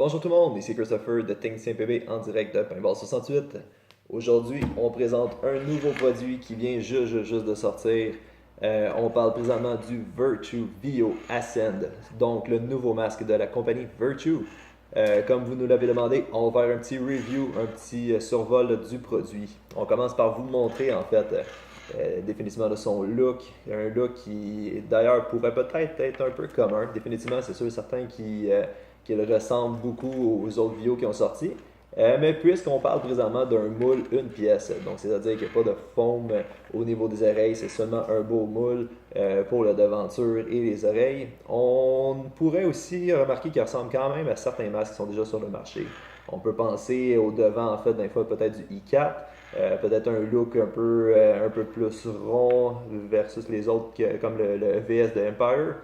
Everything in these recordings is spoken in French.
Bonjour tout le monde, ici Christopher de Technicien PB en direct de Paintball 68. Aujourd'hui, on présente un nouveau produit qui vient juste de sortir. On parle présentement du Virtue VO Ascend, donc le nouveau masque de la compagnie Virtue. Comme vous nous l'avez demandé, on va faire un petit review, un petit survol du produit. On commence par vous montrer en fait définitivement de son look. Un look qui d'ailleurs pourrait peut-être être un peu commun. Définitivement, c'est sûr certains qui le ressemble beaucoup aux autres VO qui ont sorti. Mais puisqu'on parle présentement d'un moule une pièce, donc c'est-à-dire qu'il n'y a pas de foam au niveau des oreilles, c'est seulement un beau moule pour la devanture et les oreilles, on pourrait aussi remarquer qu'il ressemble quand même à certains masques qui sont déjà sur le marché. On peut penser au devant, en fait, d'un fois peut-être du i4, peut-être un look un peu plus rond versus les autres, comme le VS de Empire.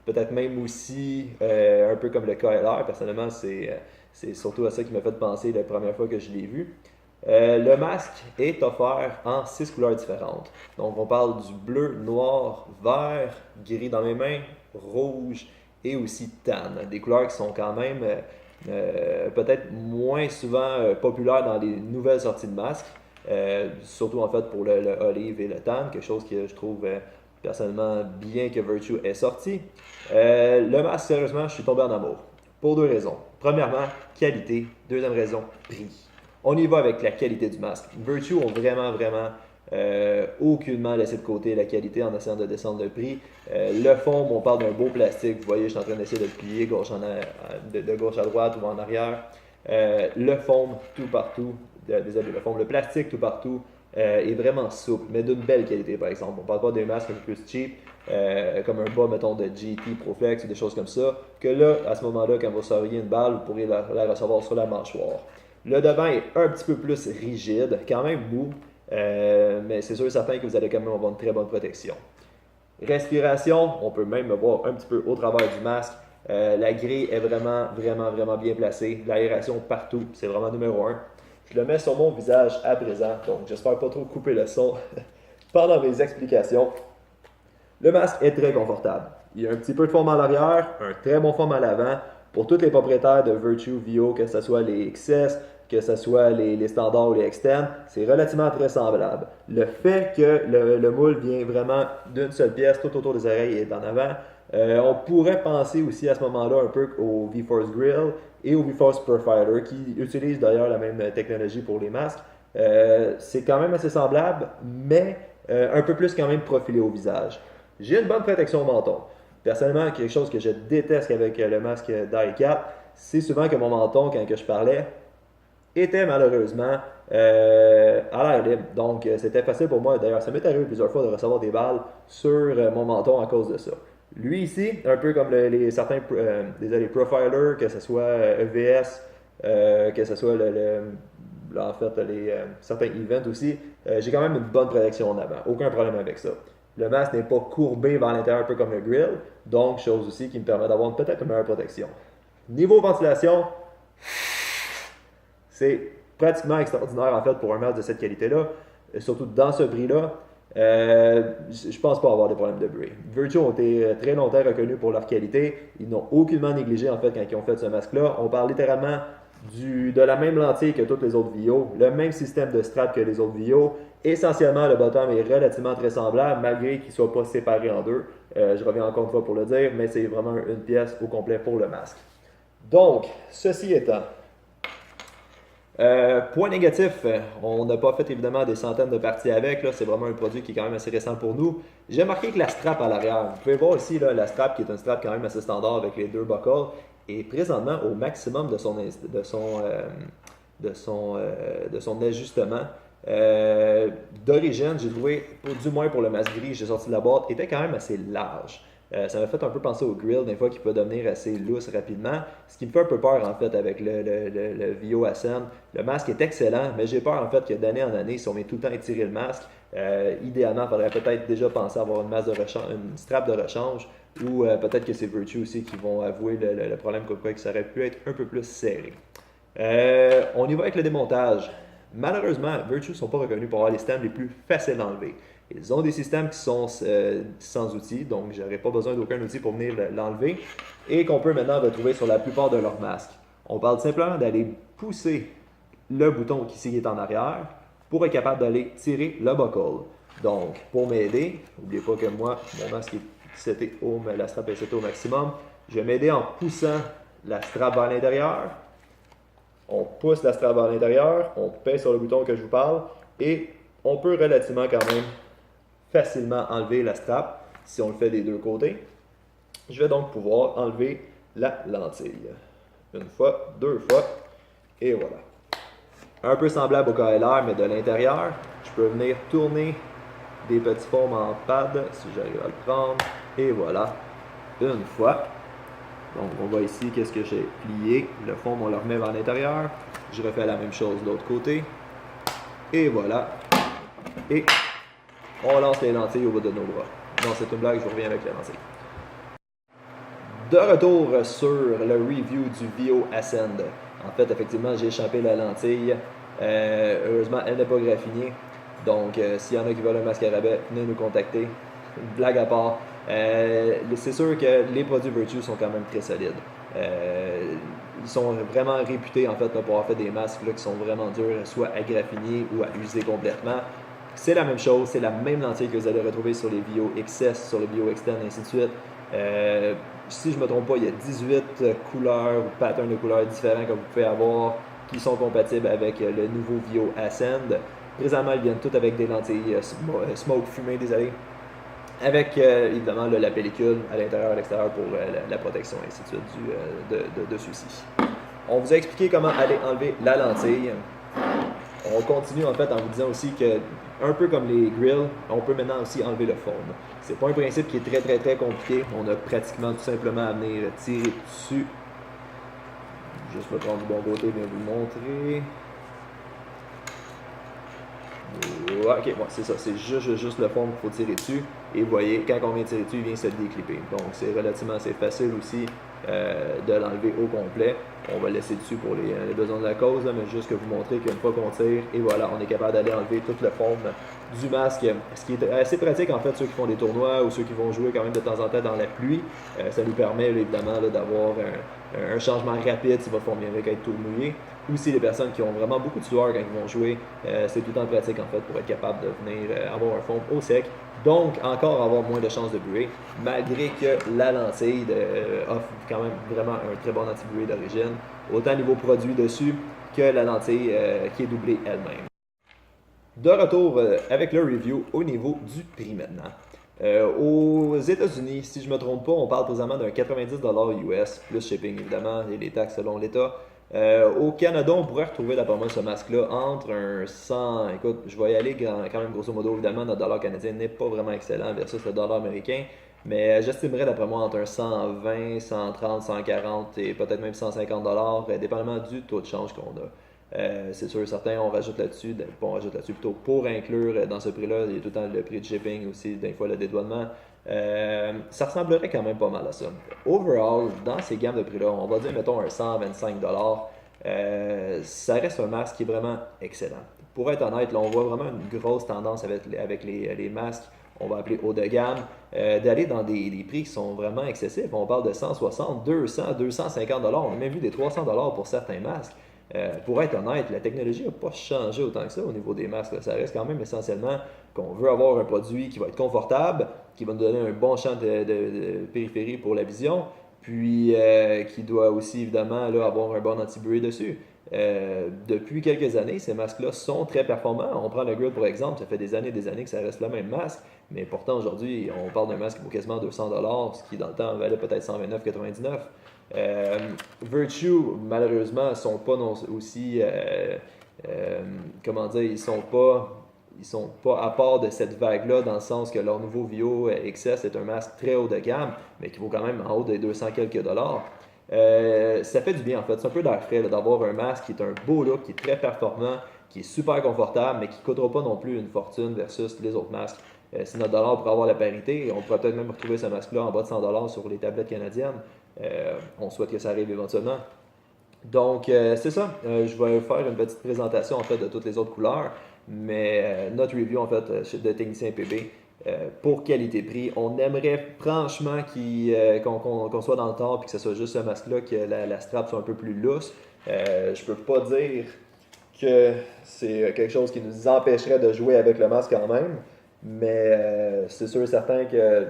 Peut-être même aussi un peu comme le KLR. Personnellement, c'est surtout à ça qui m'a fait penser la première fois que je l'ai vu. Le masque est offert en 6 couleurs différentes. Donc, on parle du bleu, noir, vert, gris dans mes mains, rouge et aussi tan. Des couleurs qui sont quand même peut-être moins souvent populaires dans les nouvelles sorties de masques. Surtout en fait pour le olive et le tan, quelque chose que je trouve personnellement bien que Virtue est sorti. Le masque, sérieusement, je suis tombé en amour. Pour deux raisons. Premièrement, qualité. Deuxième raison, prix. On y va avec la qualité du masque. Virtue ont vraiment aucunement laissé de côté la qualité en essayant de descendre le prix. Le fond, on parle d'un beau plastique. Vous voyez, je suis en train d'essayer de le plier de gauche à droite ou en arrière. Le foam tout partout. Désolé, le plastique tout partout est vraiment souple, mais d'une belle qualité par exemple. On ne parle pas des masques un peu plus cheap, comme un bas, mettons, de GT Proflex ou des choses comme ça, que là, à ce moment-là, quand vous receviez une balle, vous pourriez la recevoir sur la mâchoire. Le devant est un petit peu plus rigide, quand même mou, mais c'est sûr et certain que vous allez quand même avoir une très bonne protection. Respiration, on peut même voir un petit peu au travers du masque. La grille est vraiment bien placée. L'aération partout, c'est vraiment numéro un. Je le mets sur mon visage à présent, donc j'espère pas trop couper le son pendant mes explications. Le masque est très confortable. Il y a un petit peu de forme à l'arrière, un très bon forme à l'avant. Pour tous les propriétaires de Virtue VO, que ce soit les XS, que ce soit les standards ou les externes, c'est relativement très semblable. Le fait que le moule vient vraiment d'une seule pièce, tout autour des oreilles et en avant, on pourrait penser aussi à ce moment-là un peu au V-Force Grill et au V-Force Profiler, qui utilisent d'ailleurs la même technologie pour les masques. C'est quand même assez semblable, mais un peu plus quand même profilé au visage. J'ai une bonne protection au menton. Personnellement, quelque chose que je déteste avec le masque d'I4, c'est souvent que mon menton, quand que je parlais, était malheureusement à l'air libre. Donc, c'était facile pour moi. D'ailleurs, ça m'est arrivé plusieurs fois de recevoir des balles sur mon menton à cause de ça. Lui ici, un peu comme certains désolé, profilers, que ce soit EVS, que ce soit en fait certains events aussi, j'ai quand même une bonne protection en avant. Aucun problème avec ça. Le masque n'est pas courbé vers l'intérieur, un peu comme le grill, donc chose aussi qui me permet d'avoir peut-être une meilleure protection. Niveau ventilation, c'est pratiquement extraordinaire en fait pour un masque de cette qualité-là, surtout dans ce prix-là. Je pense pas avoir des problèmes de bruit. Virtue ont été très longtemps reconnus pour leur qualité. Ils n'ont aucunement négligé en fait quand ils ont fait ce masque-là. On parle littéralement de la même lentille que toutes les autres VO, le même système de strap que les autres VO. Essentiellement, le bottom est relativement très semblable, malgré qu'il ne soit pas séparé en deux. Je reviens encore une fois pour le dire, mais c'est vraiment une pièce au complet pour le masque. Donc, ceci étant, point négatif, on n'a pas fait évidemment des centaines de parties avec, là, c'est vraiment un produit qui est quand même assez récent pour nous. J'ai remarqué que la strap à l'arrière, vous pouvez voir ici là, la strap qui est une strap quand même assez standard avec les deux buckles, est présentement au maximum de son ajustement. D'origine, j'ai trouvé, du moins pour le masque gris, j'ai sorti de la boîte, était quand même assez large. Ça m'a fait un peu penser au grill, des fois, qui peut devenir assez lousse rapidement. Ce qui me fait un peu peur, en fait, avec le VO Ascend. Le masque est excellent, mais j'ai peur, en fait, que d'année en année, si on met tout le temps étiré le masque, idéalement, il faudrait peut-être déjà penser à avoir une strap de rechange, ou peut-être que c'est Virtue aussi qui vont avouer le problème que ça aurait pu être un peu plus serré. On y va avec le démontage. Malheureusement, Virtue ne sont pas reconnus pour avoir les systèmes les plus faciles à enlever. Ils ont des systèmes qui sont sans outils, donc je n'aurai pas besoin d'aucun outil pour venir l'enlever, et qu'on peut maintenant retrouver sur la plupart de leurs masques. On parle simplement d'aller pousser le bouton qui est en arrière pour être capable d'aller tirer le buckle. Donc, pour m'aider, n'oubliez pas que moi, mon masque est seté la strap est setée au maximum. Je vais m'aider en poussant la strap vers l'intérieur. On pousse la strap vers l'intérieur, on pèse sur le bouton que je vous parle et on peut relativement quand même facilement enlever la strap si on le fait des deux côtés. Je vais donc pouvoir enlever la lentille. Une fois, deux fois, et voilà. Un peu semblable au KLR, mais de l'intérieur, je peux venir tourner des petits formes en pad, si j'arrive à le prendre, et voilà, une fois. Donc on voit ici qu'est-ce que j'ai plié, le fond on le remet vers l'intérieur, je refais la même chose de l'autre côté, et voilà, et on lance les lentilles au bout de nos bras. Non, c'est une blague, je vous reviens avec les lentilles. De retour sur le review du Vio Ascend. En fait, effectivement, j'ai échappé la lentille. Heureusement, elle n'est pas graffinée. Donc, s'il y en a qui veulent un masque à rabais, venez nous contacter. Blague à part. C'est sûr que les produits Virtue sont quand même très solides. Ils sont vraiment réputés en fait pour avoir fait des masques là, qui sont vraiment durs, soit à graffiner ou à user complètement. C'est la même chose, c'est la même lentille que vous allez retrouver sur les Vio XS, sur les Vio Extend, et ainsi de suite. Si je ne me trompe pas, il y a 18 couleurs ou patterns de couleurs différents que vous pouvez avoir qui sont compatibles avec le nouveau Vio Ascend. Présentement, ils viennent tous avec des lentilles smoke fumée, désolé. Avec évidemment la pellicule à l'intérieur et à l'extérieur pour la protection et ainsi de suite de ceux-ci. On vous a expliqué comment aller enlever la lentille. On continue en fait en vous disant aussi que, un peu comme les grills, on peut maintenant aussi enlever le foam. C'est pas un principe qui est très compliqué. On a pratiquement tout simplement à venir tirer dessus. Juste le prendre du bon côté, bien vous le montrer. Ok, bon, c'est ça, c'est juste le fond qu'il faut tirer dessus. Et vous voyez, quand on vient tirer dessus, il vient se déclipper. Donc, c'est relativement assez facile aussi de l'enlever au complet. On va le laisser dessus pour les besoins de la cause, là, mais juste que vous montrer qu'une fois qu'on tire, et voilà, on est capable d'aller enlever toute la forme du masque. Ce qui est assez pratique, en fait, ceux qui font des tournois ou ceux qui vont jouer quand même de temps en temps dans la pluie. Ça nous permet, évidemment, d'avoir un changement rapide si votre forme vient avec être tout mouillé. Ou si les personnes qui ont vraiment beaucoup de sueur quand ils vont jouer, c'est tout le temps pratique en fait pour être capable de venir avoir un fond au sec. Donc, encore avoir moins de chances de buer, malgré que la lentille offre quand même vraiment un très bon anti-buée d'origine, autant niveau produit dessus que la lentille qui est doublée elle-même. De retour avec le review au niveau du prix maintenant. Aux États-Unis, si je ne me trompe pas, on parle présentement d'un 90$ US, plus shipping évidemment et les taxes selon l'État. Au Canada, on pourrait retrouver d'après moi ce masque-là entre un 100. Écoute, je vais y aller quand même grosso modo. Évidemment, notre dollar canadien n'est pas vraiment excellent versus le dollar américain. Mais j'estimerais d'après moi entre un 120, 130, 140 et peut-être même 150$, dépendamment du taux de change qu'on a. C'est sûr, certains, on rajoute là-dessus, plutôt pour inclure dans ce prix-là, il y a tout le temps le prix de shipping aussi, des fois le dédouanement. Ça ressemblerait quand même pas mal à ça. Overall, dans ces gammes de prix-là, on va dire, mettons, un 125$, ça reste un masque qui est vraiment excellent. Pour être honnête, là, on voit vraiment une grosse tendance avec les masques, on va appeler haut de gamme, d'aller dans des prix qui sont vraiment excessifs. On parle de 160, 200, 250$. On a même vu des 300$ pour certains masques. Pour être honnête, la technologie n'a pas changé autant que ça au niveau des masques. Là. Ça reste quand même essentiellement qu'on veut avoir un produit qui va être confortable, qui va nous donner un bon champ de périphérie pour la vision, puis qui doit aussi évidemment là, avoir un bon anti-bruit dessus. Depuis quelques années, ces masques-là sont très performants. On prend le Grill pour exemple, ça fait des années que ça reste le même masque, mais pourtant aujourd'hui, on parle d'un masque qui vaut quasiment 200$, ce qui dans le temps valait peut-être 129,99$. Virtue, malheureusement, sont pas aussi, comment dire, ils sont pas à part de cette vague-là, dans le sens que leur nouveau Vio XS est un masque très haut de gamme, mais qui vaut quand même en haut des 200 quelques dollars. Ça fait du bien en fait, c'est un peu d'air frais d'avoir un masque qui est un beau look, qui est très performant, qui est super confortable, mais qui ne coûtera pas non plus une fortune versus les autres masques. Si notre dollar pourrait avoir la parité, on pourrait peut-être même retrouver ce masque-là en bas de 100$ sur les tablettes canadiennes. On souhaite que ça arrive éventuellement. Donc, c'est ça. Je vais faire une petite présentation en fait de toutes les autres couleurs, mais notre review en fait de Technicien PB pour qualité-prix. On aimerait franchement qu'on soit dans le tort et que ce soit juste ce masque-là, que la strap soit un peu plus lousse. Je peux pas dire que c'est quelque chose qui nous empêcherait de jouer avec le masque quand même, mais c'est sûr et certain que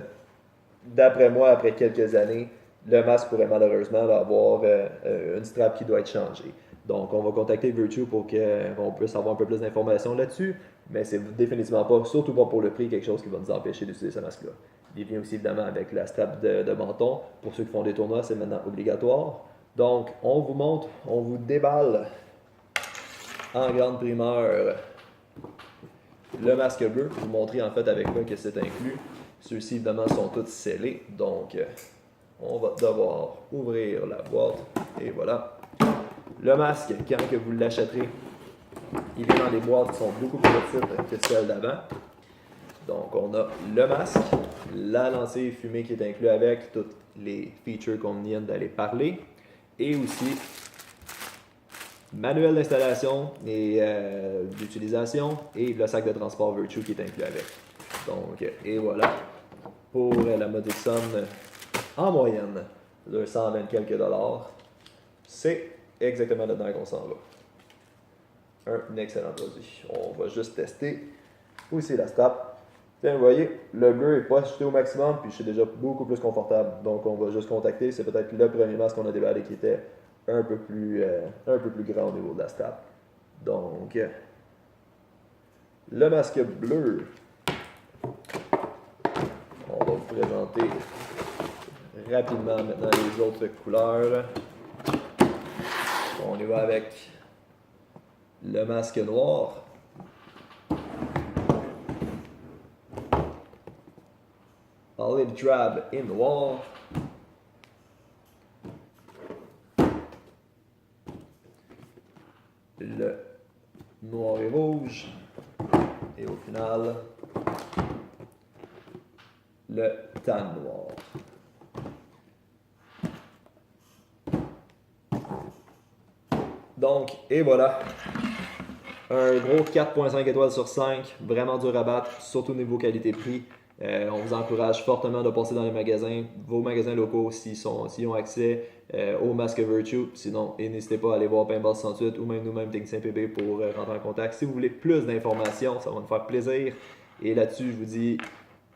d'après moi, après quelques années, le masque pourrait malheureusement avoir une strap qui doit être changée. Donc, on va contacter Virtue pour qu'on puisse avoir un peu plus d'informations là-dessus, mais c'est définitivement pas, surtout pas pour le prix, quelque chose qui va nous empêcher d'utiliser ce masque-là. Il vient aussi évidemment avec la strap de menton. Pour ceux qui font des tournois, c'est maintenant obligatoire. Donc, on vous montre, on vous déballe en grande primeur le masque bleu. Vous montrer en fait avec quoi que c'est inclus. Ceux-ci évidemment sont tous scellés, donc on va devoir ouvrir la boîte et voilà. Le masque, quand que vous l'achèterez, il vient dans des boîtes qui sont beaucoup plus petites que celles d'avant. Donc on a le masque, la lentille fumée qui est inclue avec, toutes les features qu'on vient d'aller parler, et aussi manuel d'installation et d'utilisation et le sac de transport Virtue qui est inclus avec. Donc, et voilà, pour la modique somme en moyenne de 120 quelques dollars, c'est exactement là-dedans qu'on s'en va. Un excellent produit. On va juste tester aussi la strap. Tiens, vous voyez, le bleu n'est pas ajusté au maximum, puis je suis déjà beaucoup plus confortable. Donc, on va juste contacter. C'est peut-être le premier masque qu'on a déballé qui était un peu plus grand au niveau de la strap. Donc, le masque bleu. On va vous présenter rapidement maintenant les autres couleurs. On y va avec le masque noir. Olive Drab in noir. Le noir et rouge. Et au final, le tan noir. Donc, et voilà. Un gros 4.5 étoiles sur 5. Vraiment dur à battre, surtout niveau qualité-prix. On vous encourage fortement de passer dans les magasins, vos magasins locaux s'ils ont accès au masque Virtue. Sinon, n'hésitez pas à aller voir Paintball 68 ou même nous-mêmes Technicien PB pour rentrer en contact. Si vous voulez plus d'informations, ça va nous faire plaisir. Et là-dessus, je vous dis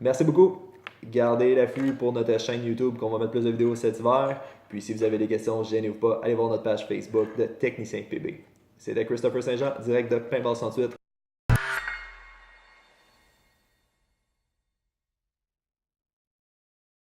merci beaucoup. Gardez l'affût pour notre chaîne YouTube qu'on va mettre plus de vidéos cet hiver. Puis si vous avez des questions, gênez-vous pas, allez voir notre page Facebook de Technicien PB. C'était Christopher Saint-Jean, direct de Paintball 68.